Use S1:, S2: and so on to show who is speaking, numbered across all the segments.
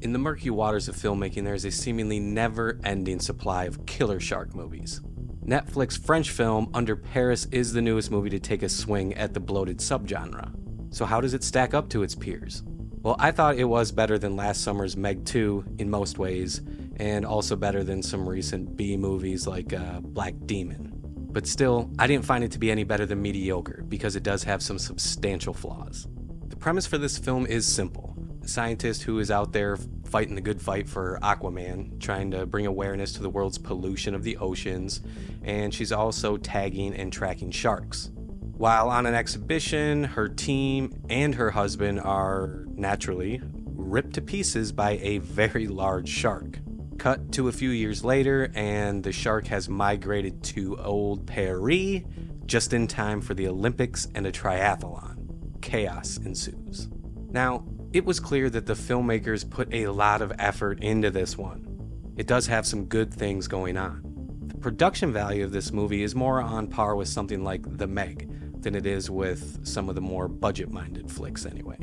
S1: In the murky waters of filmmaking, there is a seemingly never-ending supply of killer shark movies. Netflix French film Under Paris is the newest movie to take a swing at the bloated subgenre. So how does it stack up to its peers? Well, I thought it was better than last summer's Meg 2 in most ways, and also better than some recent B movies like Black Demon. But still, I didn't find it to be any better than mediocre, because it does have some substantial flaws. The premise for this film is simple. A scientist who is out there fighting the good fight for Aquaman, trying to bring awareness to the world's pollution of the oceans, and she's also tagging and tracking sharks. While on an exhibition, her team and her husband are, naturally, ripped to pieces by a very large shark. Cut to a few years later, and the shark has migrated to Old Paris just in time for the Olympics and a triathlon. Chaos ensues. Now, it was clear that the filmmakers put a lot of effort into this one. It does have some good things going on. The production value of this movie is more on par with something like The Meg than it is with some of the more budget-minded flicks anyway.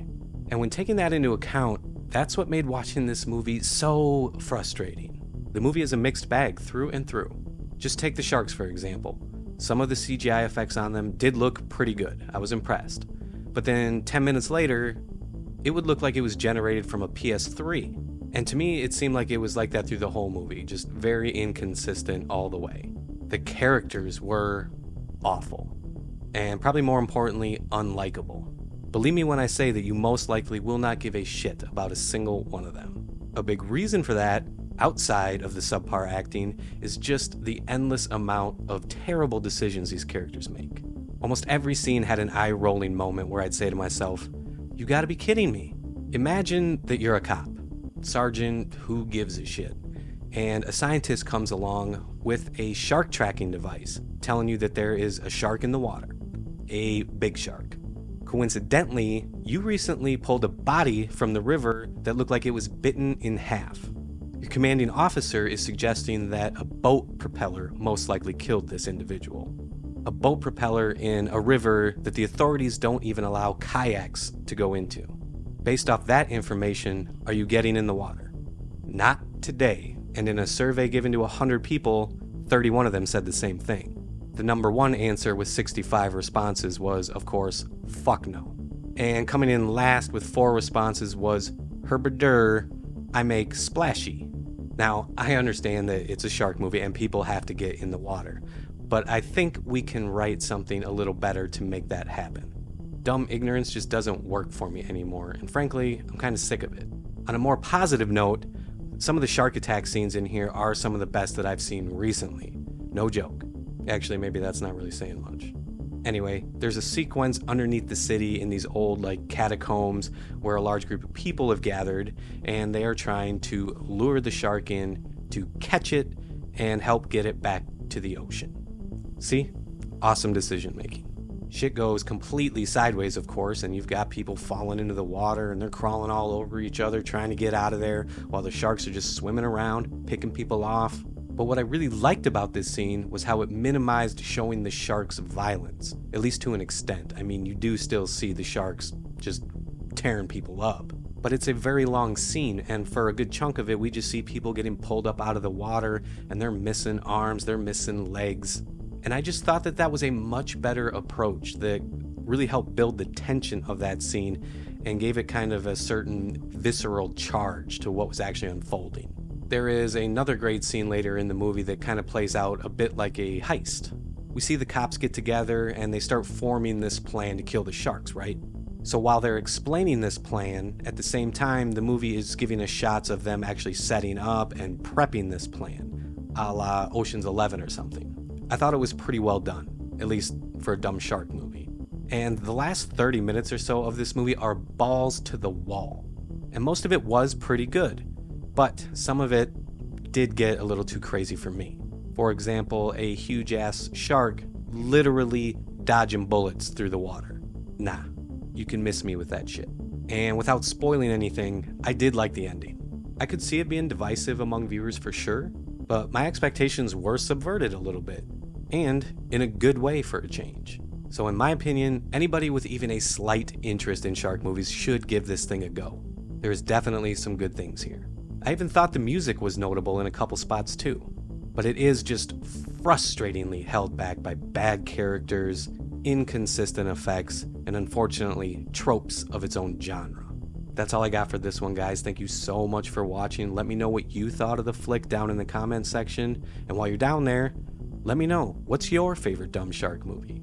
S1: And when taking that into account, that's what made watching this movie so frustrating. The movie is a mixed bag through and through. Just take the sharks for example. Some of the CGI effects on them did look pretty good. I was impressed. But then 10 minutes later, it would look like it was generated from a PS3. And to me, it seemed like it was like that through the whole movie, just very inconsistent all the way. The characters were awful. And probably more importantly, unlikable. Believe me when I say that you most likely will not give a shit about a single one of them. A big reason for that, outside of the subpar acting, is just the endless amount of terrible decisions these characters make. Almost every scene had an eye-rolling moment where I'd say to myself, you gotta be kidding me. Imagine that you're a cop, sergeant who gives a shit, and a scientist comes along with a shark tracking device telling you that there is a shark in the water, a big shark. Coincidentally, you recently pulled a body from the river that looked like it was bitten in half. Your commanding officer is suggesting that a boat propeller most likely killed this individual. A boat propeller in a river that the authorities don't even allow kayaks to go into. Based off that information, are you getting in the water? Not today, and in a survey given to 100 people, 31 of them said the same thing. The number one answer with 65 responses was, of course, fuck no. And coming in last with 4 responses was, herbidur, I make splashy. Now, I understand that it's a shark movie and people have to get in the water, but I think we can write something a little better to make that happen. Dumb ignorance just doesn't work for me anymore, and frankly, I'm kind of sick of it. On a more positive note, some of the shark attack scenes in here are some of the best that I've seen recently. No joke. Actually, maybe that's not really saying much. Anyway, there's a sequence underneath the city in these old, catacombs where a large group of people have gathered, and they are trying to lure the shark in to catch it and help get it back to the ocean. See? Awesome decision making. Shit goes completely sideways, of course, and you've got people falling into the water and they're crawling all over each other trying to get out of there while the sharks are just swimming around, picking people off. But what I really liked about this scene was how it minimized showing the sharks' violence, at least to an extent. I mean, you do still see the sharks just tearing people up. But it's a very long scene, and for a good chunk of it, we just see people getting pulled up out of the water, and they're missing arms, they're missing legs. And I just thought that that was a much better approach that really helped build the tension of that scene and gave it kind of a certain visceral charge to what was actually unfolding. There is another great scene later in the movie that kind of plays out a bit like a heist. We see the cops get together and they start forming this plan to kill the sharks, right? So while they're explaining this plan, at the same time, the movie is giving us shots of them actually setting up and prepping this plan, a la Ocean's 11 or something. I thought it was pretty well done, at least for a dumb shark movie. And the last 30 minutes or so of this movie are balls to the wall. And most of it was pretty good, but some of it did get a little too crazy for me. For example, a huge-ass shark literally dodging bullets through the water. Nah, you can miss me with that shit. And without spoiling anything, I did like the ending. I could see it being divisive among viewers for sure, but my expectations were subverted a little bit, and in a good way for a change. So in my opinion, anybody with even a slight interest in shark movies should give this thing a go. There's definitely some good things here. I even thought the music was notable in a couple spots too, but it is just frustratingly held back by bad characters, inconsistent effects, and unfortunately tropes of its own genre. That's all I got for this one, guys. Thank you so much for watching. Let me know what you thought of the flick down in the comment section, and while you're down there, let me know, what's your favorite Dumb Shark movie?